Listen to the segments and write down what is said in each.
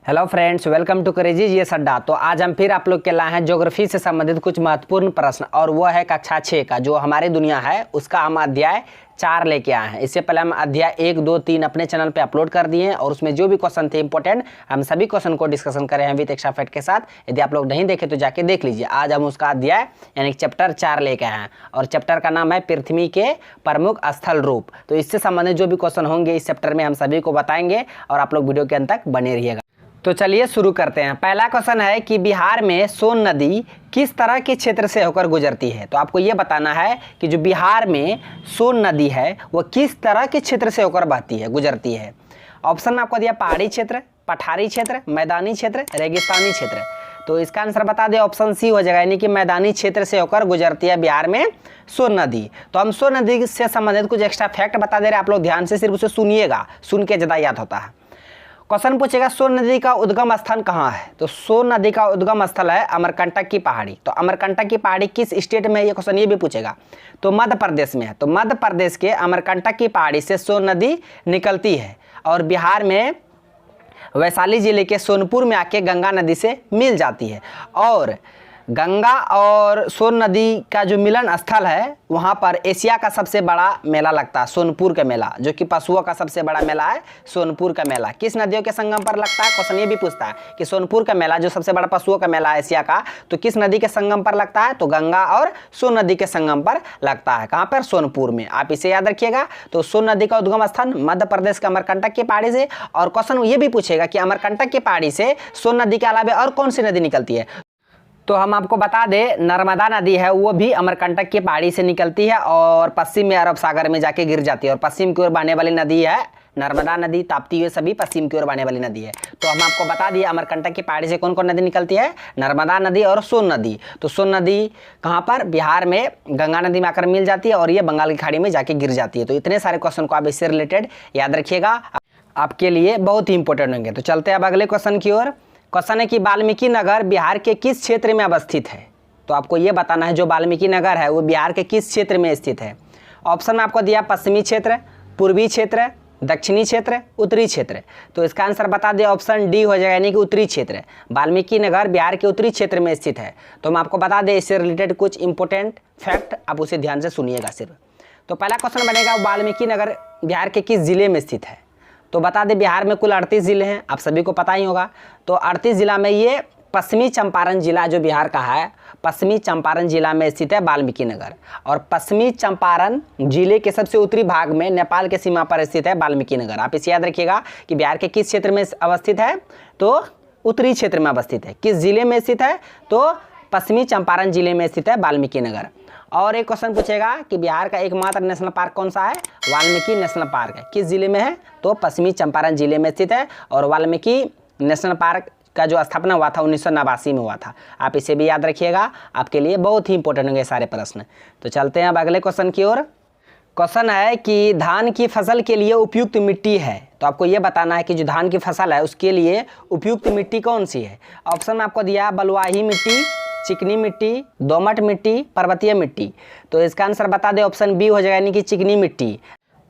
Hello friends, welcome to crazy GS Adda. तो आज हम फिर आप लोग के लाए हैं ज्योग्राफी से संबंधित कुछ महत्वपूर्ण प्रश्न, और वो है कक्षा 6 का जो हमारी दुनिया है उसका हम अध्याय 4 लेके आए हैं। इससे पहले हम अध्याय 1, 2, 3 अपने चैनल पे अपलोड कर दिए हैं और उसमें जो भी क्वेश्चन थे इंपॉर्टेंट हम सभी क्वेश्चन को डिस्कशन करें हैं विद एक्स्ट्रा फैक्ट के साथ। यदि आप लोग नहीं देखे तो जाके देख लीजिए। आज हम उसका अध्याय यानी चैप्टर 4 लेके आए हैं और चैप्टर का नाम है पृथ्वी के प्रमुख स्थल रूप। तो इससे संबंधित जो भी क्वेश्चन होंगे इस चैप्टर में हम सभी को बताएंगे और आप लोग वीडियो के अंत तक बने रहिएगा। तो चलिए शुरू करते हैं। पहला क्वेश्चन है कि बिहार में सोन नदी किस तरह के क्षेत्र से होकर गुजरती है। तो आपको ये बताना है कि जो बिहार में सोन नदी है वो किस तरह के क्षेत्र से होकर बहती है, गुजरती है। ऑप्शन में आपको दिया पहाड़ी क्षेत्र, पठारी क्षेत्र, मैदानी क्षेत्र, रेगिस्तानी क्षेत्र। तो इसका आंसर बता दें, ऑप्शन सी हो जाएगा, यानी कि मैदानी क्षेत्र से होकर गुजरती है बिहार में सोन नदी। तो हम सोन नदी से संबंधित कुछ एक्स्ट्रा फैक्ट बता दे रहे हैं, आप लोग ध्यान से सिर्फ उसे सुनिएगा, सुन के ज़्यादा याद होता है। क्वेश्चन पूछेगा सोन नदी का उद्गम स्थान कहाँ है। तो सोन नदी का उद्गम स्थल है अमरकंटक की पहाड़ी। तो अमरकंटक की पहाड़ी किस स्टेट में है, ये क्वेश्चन ये भी पूछेगा। तो मध्य प्रदेश में है। तो मध्य प्रदेश के अमरकंटक की पहाड़ी से सोन नदी निकलती है और बिहार में वैशाली जिले के सोनपुर में आके गंगा नदी से मिल जाती है। और गंगा और सोन नदी का जो मिलन स्थल है वहाँ पर एशिया का सबसे बड़ा मेला लगता है, सोनपुर का मेला, जो कि पशुओं का सबसे बड़ा मेला है सोनपुर का मेला। किस नदियों के संगम पर लगता है, क्वेश्चन ये भी पूछता है कि सोनपुर का मेला जो सबसे बड़ा पशुओं का मेला है एशिया का, तो किस नदी के संगम पर लगता है। तो गंगा और सोन नदी के संगम पर लगता है। कहाँ पर, सोनपुर में। आप इसे याद रखिएगा। तो सोन नदी का उद्गम स्थान मध्य प्रदेश के अमरकंटक की पहाड़ी से। और क्वेश्चन ये भी पूछेगा कि अमरकंटक की पहाड़ी से सोन नदी के अलावा और कौन सी नदी निकलती है। तो हम आपको बता दें, नर्मदा नदी है वो भी अमरकंटक की पहाड़ी से निकलती है और पश्चिम में अरब सागर में जाके गिर जाती है। और पश्चिम की ओर बहने वाली नदी है नर्मदा नदी, ताप्ती हुए सभी पश्चिम की ओर बहने वाली नदी है। तो हम आपको बता दिए अमरकंटक की पहाड़ी से कौन कौन नदी निकलती है, नर्मदा नदी और सोन नदी। तो सोन नदी कहाँ पर, बिहार में गंगा नदी में आकर मिल जाती है और ये बंगाल की खाड़ी में जाके गिर जाती है। तो इतने सारे क्वेश्चन को आप इससे रिलेटेड याद रखिएगा, आपके लिए बहुत ही इंपॉर्टेंट होंगे। तो चलते हैं अब अगले क्वेश्चन की ओर। क्वेश्चन है कि वाल्मीकि नगर बिहार के किस क्षेत्र में अवस्थित है। तो आपको ये बताना है जो वाल्मीकि नगर है वो बिहार के किस क्षेत्र में स्थित है। ऑप्शन में आपको दिया पश्चिमी क्षेत्र, पूर्वी क्षेत्र, दक्षिणी क्षेत्र, उत्तरी क्षेत्र। तो इसका आंसर बता दें, ऑप्शन डी हो जाएगा, यानी कि उत्तरी क्षेत्र। वाल्मीकि नगर बिहार के उत्तरी क्षेत्र में स्थित है। तो हम आपको बता दें इससे रिलेटेड कुछ इंपॉर्टेंट फैक्ट, आप उसे ध्यान से सुनिएगा सिर्फ। तो पहला क्वेश्चन बनेगा वाल्मीकि नगर बिहार के किस जिले में स्थित है। तो बता दें बिहार में कुल 38 जिले हैं, आप सभी को पता ही होगा। तो 38 जिला में ये पश्चिमी चंपारण जिला जो बिहार का है, पश्चिमी चंपारण जिला में स्थित है वाल्मीकि नगर। और पश्चिमी चंपारण जिले के सबसे उत्तरी भाग में नेपाल के सीमा पर स्थित है वाल्मीकि नगर। आप इसे याद रखिएगा कि बिहार के किस क्षेत्र में अवस्थित है, तो उत्तरी क्षेत्र में अवस्थित है। किस जिले में स्थित है, तो पश्चिमी चंपारण जिले में स्थित है वाल्मीकि नगर। और एक क्वेश्चन पूछेगा कि बिहार का एकमात्र नेशनल पार्क कौन सा है, वाल्मीकि नेशनल पार्क है। किस जिले में है, तो पश्चिमी चंपारण जिले में स्थित है। और वाल्मीकि नेशनल पार्क का जो स्थापना हुआ था 1989 में हुआ था। आप इसे भी याद रखिएगा, आपके लिए बहुत ही इंपॉर्टेंट होंगे सारे प्रश्न। तो चलते हैं अब अगले क्वेश्चन की ओर। क्वेश्चन है कि धान की फसल के लिए उपयुक्त मिट्टी है। तो आपको ये बताना है कि जो धान की फसल है उसके लिए उपयुक्त मिट्टी कौन सी है। ऑप्शन में आपको दिया बलुआही मिट्टी, चिकनी मिट्टी, दोमट मिट्टी, पर्वतीय मिट्टी। तो इसका आंसर बता दें, ऑप्शन बी हो जाएगा, यानी कि चिकनी मिट्टी।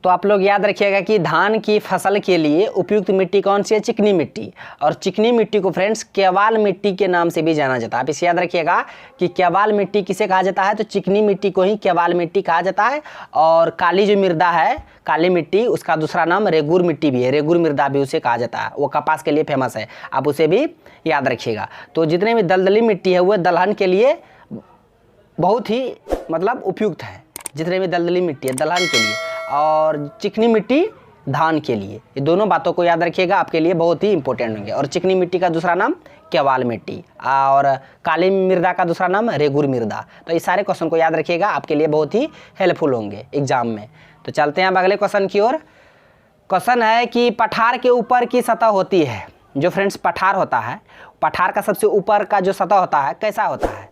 तो आप लोग याद रखिएगा कि धान की फसल के लिए उपयुक्त मिट्टी कौन सी है, चिकनी मिट्टी। और चिकनी मिट्टी को फ्रेंड्स केवाल मिट्टी के नाम से भी जाना जाता है। आप इसे याद रखिएगा कि केवाल मिट्टी किसे कहा जाता है, तो चिकनी मिट्टी को ही केवाल मिट्टी कहा जाता है। और काली जो मृदा है, काली मिट्टी, उसका दूसरा नाम रेगुर मिट्टी भी है, रेगुर मृदा भी उसे कहा जाता है। वो कपास के लिए फेमस है, आप उसे भी याद रखिएगा। तो जितने भी दलदली मिट्टी है वो दलहन के लिए बहुत ही मतलब उपयुक्त है, जितने भी दलदली मिट्टी है दलहन के लिए, और चिकनी मिट्टी धान के लिए। ये दोनों बातों को याद रखिएगा, आपके लिए बहुत ही इंपॉर्टेंट होंगे। और चिकनी मिट्टी का दूसरा नाम केवाल मिट्टी और काली मृदा का दूसरा नाम रेगुर मृदा। तो ये सारे क्वेश्चन को याद रखिएगा, आपके लिए बहुत ही हेल्पफुल होंगे एग्जाम में। तो चलते हैं अब अगले क्वेश्चन की ओर। क्वेश्चन है कि पठार के ऊपर की सतह होती है। जो फ्रेंड्स पठार होता है, पठार का सबसे ऊपर का जो सतह होता है कैसा होता है।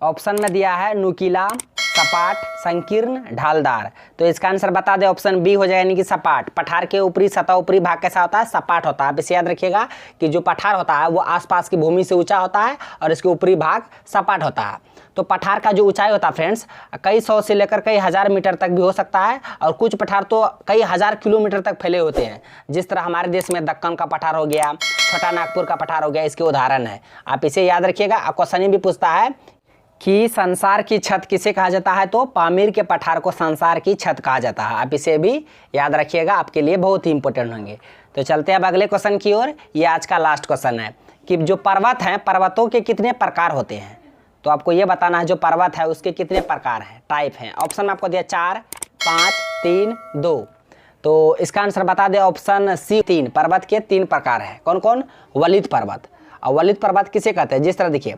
ऑप्शन में दिया है नुकीला, सपाट, संकीर्ण, ढालदार। तो इसका आंसर बता दें, ऑप्शन बी हो जाएगा, यानी कि सपाट। पठार के ऊपरी सतह, ऊपरी भाग कैसा होता है? सपाट होता है। आप इसे याद रखिएगा कि जो पठार होता है वो आसपास की भूमि से ऊंचा होता है और इसके ऊपरी भाग सपाट होता है। तो पठार का जो ऊंचाई होता है फ्रेंड्स, कई सौ से लेकर कई हज़ार मीटर तक भी हो सकता है, और कुछ पठार तो कई हज़ार किलोमीटर तक फैले होते हैं। जिस तरह हमारे देश में दक्कन का पठार हो गया, छोटा नागपुर का पठार हो गया, इसके उदाहरण है। आप इसे याद रखिएगा। क्वेश्चन भी पूछता है कि संसार की छत किसे कहा जाता है? तो पामीर के पठार को संसार की छत कहा जाता है। आप इसे भी याद रखिएगा, आपके लिए बहुत ही इंपॉर्टेंट होंगे। तो चलते हैं अब अगले क्वेश्चन की ओर। ये आज का लास्ट क्वेश्चन है कि जो पर्वत हैं, पर्वतों के कितने प्रकार होते हैं? तो आपको ये बताना है जो पर्वत है उसके कितने प्रकार हैं, टाइप हैं। ऑप्शन में आपको दिया 4, 5, 3, 2। तो इसका आंसर बता दें, ऑप्शन सी 3। पर्वत के 3 प्रकार हैं। कौन कौन? वलित पर्वत। और वलित पर्वत किसे कहते हैं? जिस तरह देखिए,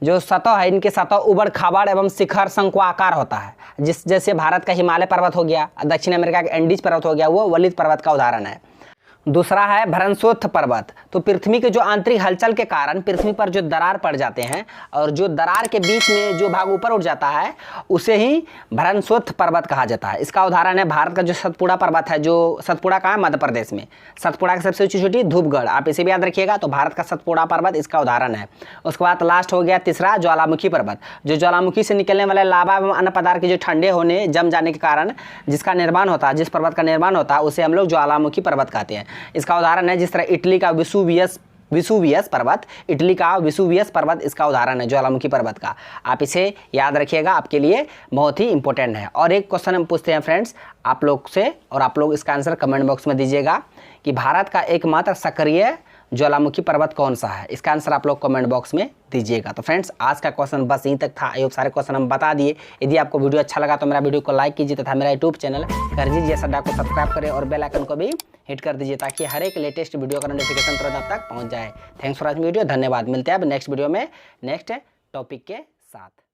जो सतह है, इनके सतह उबड़ खाबड़ एवं शिखर शंक्वाकार होता है। जैसे भारत का हिमालय पर्वत हो गया, दक्षिण अमेरिका का एंडीज पर्वत हो गया, वो वलित पर्वत का उदाहरण है। दूसरा है भ्रंशोत्थ पर्वत। तो पृथ्वी के जो आंतरिक हलचल के कारण पृथ्वी पर जो दरार पड़ जाते हैं और जो दरार के बीच में जो भाग ऊपर उठ जाता है उसे ही भ्रंशोत्थ पर्वत कहा जाता है। इसका उदाहरण है भारत का जो सतपुड़ा पर्वत है, जो सतपुड़ा कहाँ है? मध्य प्रदेश में। सतपुड़ा की सबसे ऊंची चोटी धूपगढ़। आप इसे भी याद रखिएगा। तो भारत का सतपुड़ा पर्वत इसका उदाहरण है। उसके बाद लास्ट हो गया तीसरा, ज्वालामुखी पर्वत। जो ज्वालामुखी से निकलने वाले लावा एवं अन्य पदार्थ के जो ठंडे होने, जम जाने के कारण जिसका निर्माण होता है, जिस पर्वत का निर्माण होता है, उसे हम लोग ज्वालामुखी पर्वत कहते हैं। इसका उदाहरण है जिस तरह इटली का विसुवियस पर्वत, इटली का विसुवियस पर्वत इसका उदाहरण है ज्वालामुखी पर्वत का। आप इसे याद रखिएगा, आपके लिए बहुत ही इंपॉर्टेंट है। और एक क्वेश्चन हम पूछते हैं फ्रेंड्स आप लोग से, और आप लोग इसका आंसर कमेंट बॉक्स में दीजिएगा कि भारत का एकमात्र सक्रिय ज्वालामुखी पर्वत कौन सा है? इसका आंसर आप लोग कमेंट बॉक्स में दीजिएगा। तो फ्रेंड्स आज का क्वेश्चन बस यहीं तक था। आई होप सारे क्वेश्चन हम बता दिए। यदि आपको वीडियो अच्छा लगा तो मेरा वीडियो को लाइक कीजिए तथा मेरा यूट्यूब चैनल करजी जी सड्डा को सब्सक्राइब करें और बेल आइकन को भी हिट कर दीजिए ताकि हर एक लेटेस्ट वीडियो का नोटिफिकेशन तुरंत आप तक पहुंच जाए। Thanks for watching video. धन्यवाद। मिलते हैं अब नेक्स्ट वीडियो में नेक्स्ट टॉपिक के साथ।